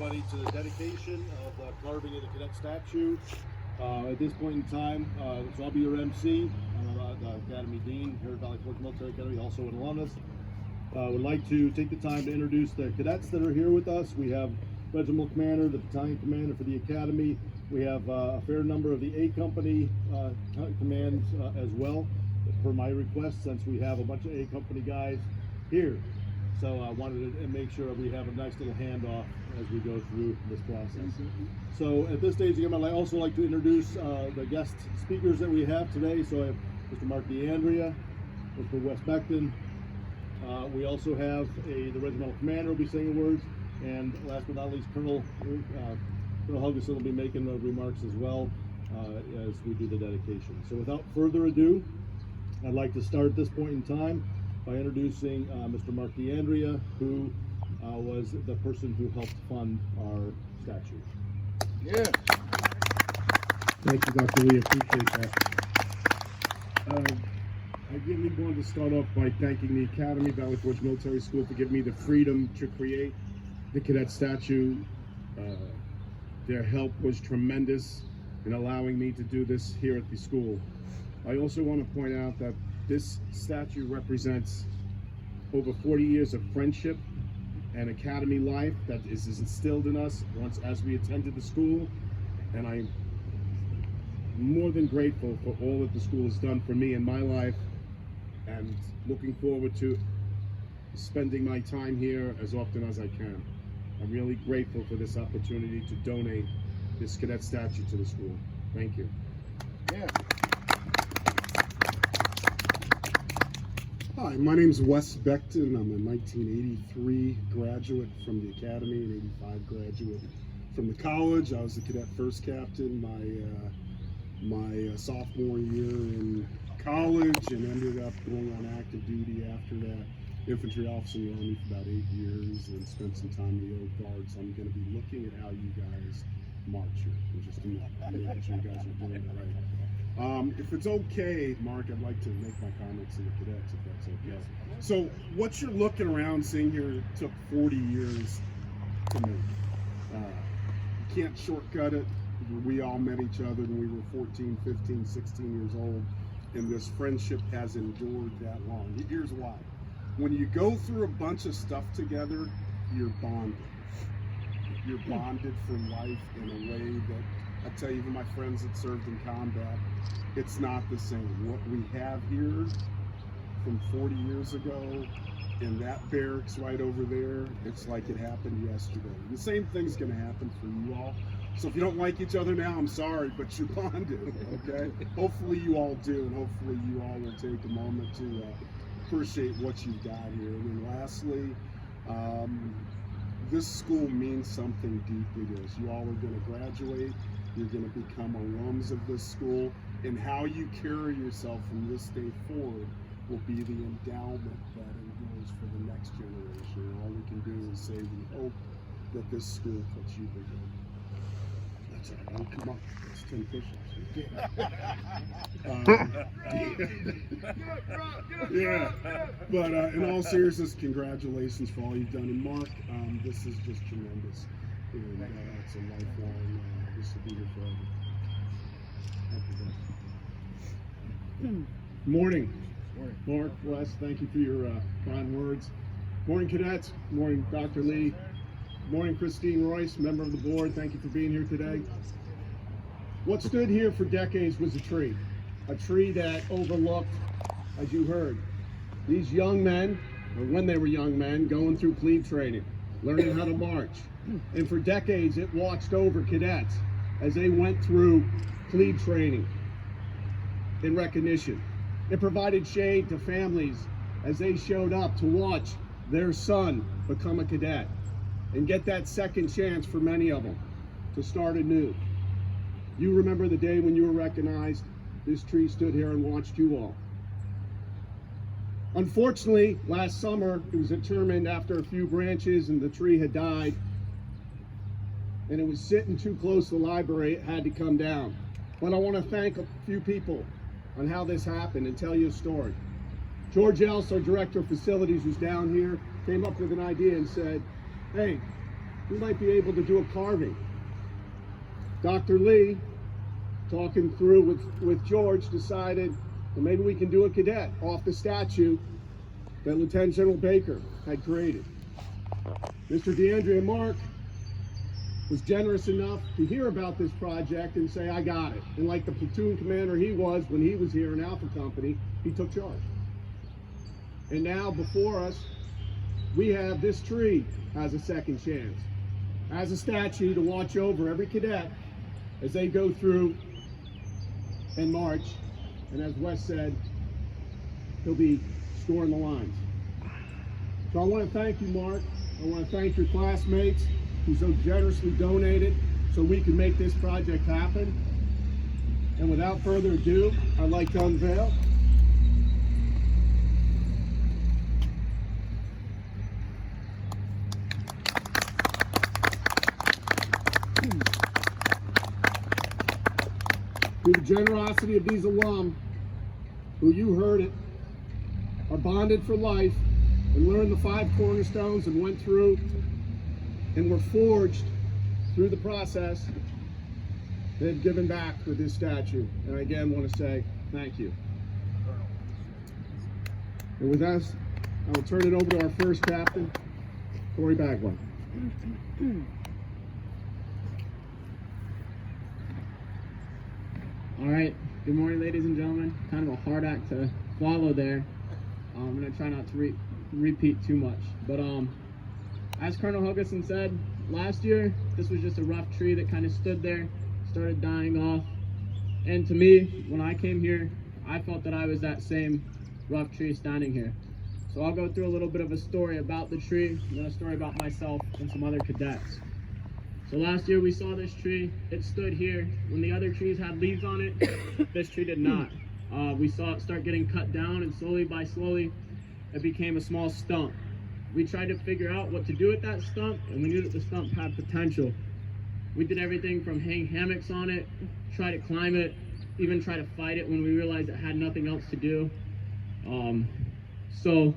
everybody to the dedication of the carving of the cadet statue. At this point in time, so I'll be your MC. I'm the Academy Dean here at Valley Forge Military Academy, also an alumnus. Would like to take the time to introduce the cadets that are here with us. We have Regimental Commander, the Battalion Commander for the Academy. We have a fair number of the A Company commands as well, per my request, since we have a bunch of A Company guys here. So I wanted to make sure we have a nice little handoff as we go through this process. So at this stage, again, I'd also like to introduce the guest speakers that we have today. So I have Mr. Mark DeAndrea, Mr. Wes Beckton. We also have the Regimental Commander will be saying words, and last but not least, Colonel Huggison will be making remarks as well as we do the dedication. So without further ado, I'd like to start at this point in time by introducing Mr. Mark DeAndrea, who was the person who helped fund our statue. Yeah. Thank you, Dr. Lee. Appreciate that. I really wanted to start off by thanking the Academy, Valley Forge Military School, for giving me the freedom to create the cadet statue. Their help was tremendous in allowing me to do this here at the school. I also want to point out that this statue represents over 40 years of friendship and academy life that is instilled in us as we attended the school, and I'm more than grateful for all that the school has done for me in my life, and looking forward to spending my time here as often as I can. I'm really grateful for this opportunity to donate this cadet statue to the school. Thank you. Yeah. Hi, my name is Wes Beckton. I'm a 1983 graduate from the Academy, an 85 graduate from the college. I was the cadet first captain my sophomore year in college, and ended up going on active duty after that. Infantry officer in the Army for about 8 years, and spent some time in the Old Guard. So I'm going to be looking at how you guys march here in just a minute. Making sure you guys are doing it right. If it's okay, Mark, I'd like to make my comments to the cadets, if that's okay. So what you're looking around seeing here took 40 years to make. You can't shortcut it. We all met each other when we were 14, 15, 16 years old, and this friendship has endured that long. Here's why. When you go through a bunch of stuff together, you're bonded. You're bonded for life in a way that, I tell you, even my friends that served in combat, it's not the same. What we have here from 40 years ago in that barracks right over there, it's like it happened yesterday. The same thing's going to happen for you all. So if you don't like each other now, I'm sorry, but you're bonded, okay? Hopefully you all do, and hopefully you all will take a moment to appreciate what you've got here. And then lastly, this school means something deeply to us. You all are going to graduate. You're going to become alums of this school, and how you carry yourself from this day forward will be the endowment that endures for the next generation. And all we can do is say we hope that this school puts you together. That's all right. Come on, it's 10 push-ups. Yeah, but in all seriousness, congratulations for all you've done. And Mark, this is just tremendous. And it's a lifelong, this will be here forever. Morning. Mark, Wes, thank you for your kind words. Morning, cadets. Morning, Dr. Lee. Morning, Christine Royce, member of the board. Thank you for being here today. What stood here for decades was a tree that overlooked, as you heard, these young men, or when they were young men, going through plebe training, learning how to march. And for decades, it watched over cadets as they went through plebe training in recognition. It provided shade to families as they showed up to watch their son become a cadet and get that second chance for many of them to start anew. You remember the day when you were recognized. This tree stood here and watched you all. Unfortunately, last summer, it was determined after a few branches and the tree had died, and it was sitting too close to the library, it had to come down. But I want to thank a few people on how this happened and tell you a story. George Else, our director of facilities, who's down here, came up with an idea and said, hey, we might be able to do a carving. Dr. Lee, talking through with George, decided, well, maybe we can do a cadet off the statue that Lieutenant General Baker had created. Mr. DeAndrea Mark was generous enough to hear about this project and say, I got it. And like the platoon commander he was when he was here in Alpha Company, he took charge. And now before us, we have this tree as a second chance, as a statue to watch over every cadet as they go through and march. And as Wes said, he'll be scoring the lines. So I want to thank you, Mark. I want to thank your classmates who so generously donated so we can make this project happen. And without further ado, I'd like to unveil through the generosity of these alum, who you heard it, are bonded for life and learned the 5 cornerstones and went through and were forged through the process, they've given back with this statue. And I again want to say thank you. And with that, I will turn it over to our first captain, Corey Bagwell. All right, good morning, ladies and gentlemen. Kind of a hard act to follow there. I'm gonna try not to repeat too much. But as Colonel Huggison said, last year, this was just a rough tree that kind of stood there, started dying off. And to me, when I came here, I felt that I was that same rough tree standing here. So I'll go through a little bit of a story about the tree, and then a story about myself and some other cadets. So last year we saw this tree. It stood here. When the other trees had leaves on it, this tree did not. We saw it start getting cut down, and slowly, it became a small stump. We tried to figure out what to do with that stump, and we knew that the stump had potential. We did everything from hang hammocks on it, try to climb it, even try to fight it when we realized it had nothing else to do. So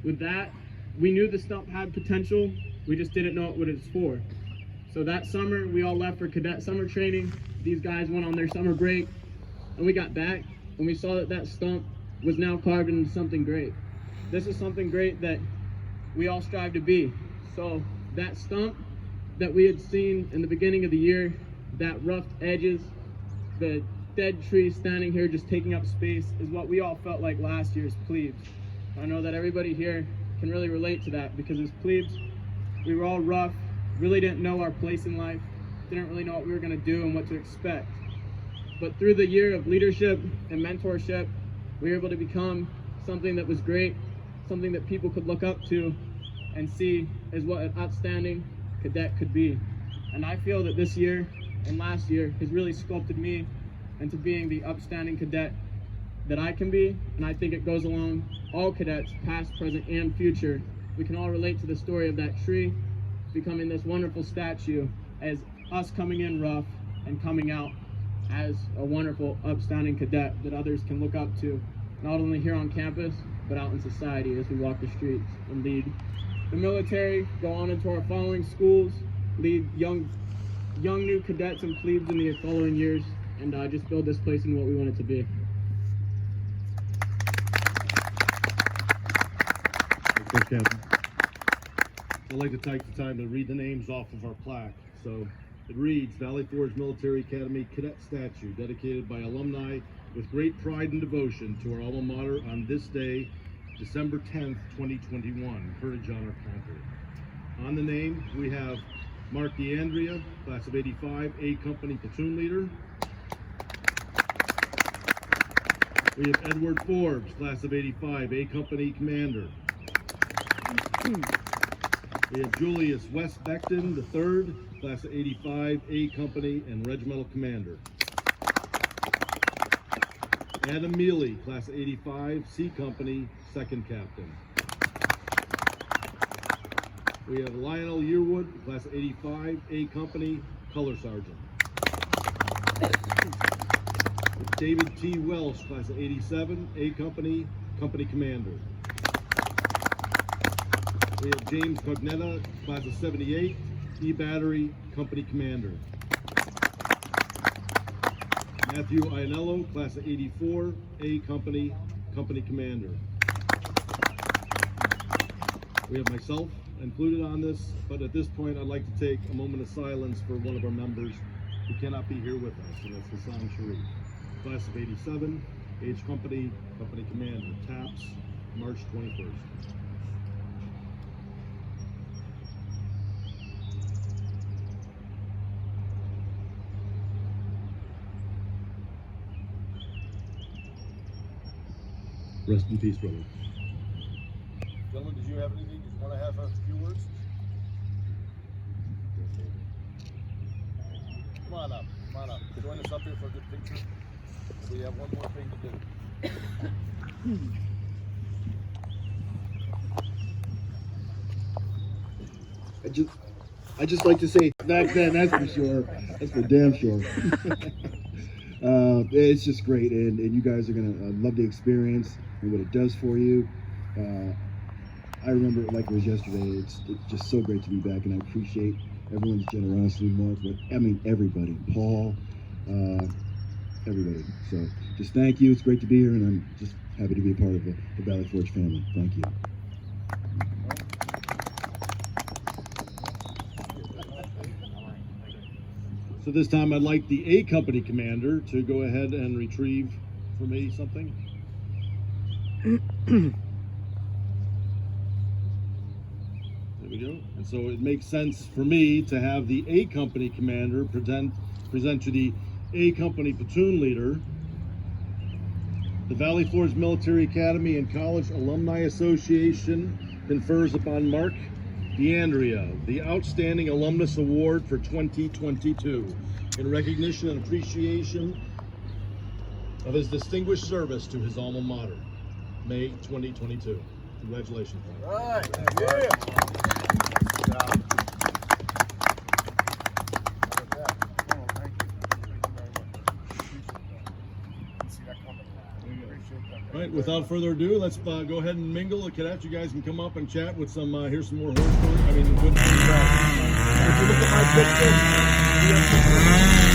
with that, we knew the stump had potential. We just didn't know what it's for. So that summer, we all left for cadet summer training. These guys went on their summer break, and we got back, and we saw that that stump was now carved into something great. This is something great that we all strive to be. So that stump that we had seen in the beginning of the year, that roughed edges, the dead tree standing here just taking up space, is what we all felt like last year's plebes. I know that everybody here can really relate to that, because as plebes, we were all rough, really didn't know our place in life, didn't really know what we were going to do and what to expect. But through the year of leadership and mentorship, we were able to become something that was great, something that people could look up to and see as what an outstanding cadet could be. And I feel that this year and last year has really sculpted me into being the upstanding cadet that I can be, and I think it goes along all cadets, past, present, and future. We can all relate to the story of that tree becoming this wonderful statue, as us coming in rough and coming out as a wonderful, upstanding cadet that others can look up to, not only here on campus, but out in society as we walk the streets and lead the military, go on into our following schools, lead young new cadets and plebes in the following years, and just build this place in what we want it to be. Okay. I'd like to take the time to read the names off of our plaque. So it reads, Valley Forge Military Academy Cadet Statue, dedicated by alumni with great pride and devotion to our alma mater on this day, December 10th, 2021. Courage, honor, conquer. On the name, we have Mark DeAndrea, class of 85, A Company platoon leader. We have Edward Forbes, class of 85, A Company commander. We have Julius West Beckton III, class of 85, A Company and regimental commander. Adam Mealy, class of 85, C Company, second captain. We have Lionel Yearwood, class of 85, A Company, color sergeant. David T. Welsh, class of 87, A Company, company commander. We have James Cognetta, class of 78, E-Battery, Company Commander. Matthew Ianello, Class of 84, A Company, Company Commander. We have myself included on this, but at this point I'd like to take a moment of silence for one of our members who cannot be here with us, and that's Hassan Sharif. Class of 87, Age Company, Company Commander, TAPS, March 21st. Rest in peace, brother. Gentlemen, did you have anything? Did you want to have a few words? Come on up. Come on up. Join us up here for a good picture. We have one more thing to do. I just like to say back then, that's for sure. That's for damn sure. It's just great, and you guys are gonna love the experience and what it does for you. I remember it like it was yesterday. It's just so great to be back, and I appreciate everyone's generosity. Mark, everybody, Paul, everybody. So just thank you. It's great to be here, and I'm just happy to be a part of the Valley Forge family. Thank you. So this time I'd like the A Company Commander to go ahead and retrieve for me something. There we go. And so it makes sense for me to have the A Company Commander present to the A Company Platoon Leader. The Valley Forge Military Academy and College Alumni Association confers upon Mark DeAndrea the Outstanding Alumnus Award for 2022 in recognition and appreciation of his distinguished service to his alma mater, May 2022. Congratulations, Mark. All right. Yeah. All right, without further ado, let's go ahead and mingle. The cadets, you guys can come up and chat with some, here's some more horse stories. I mean, good things. If you look at my picture,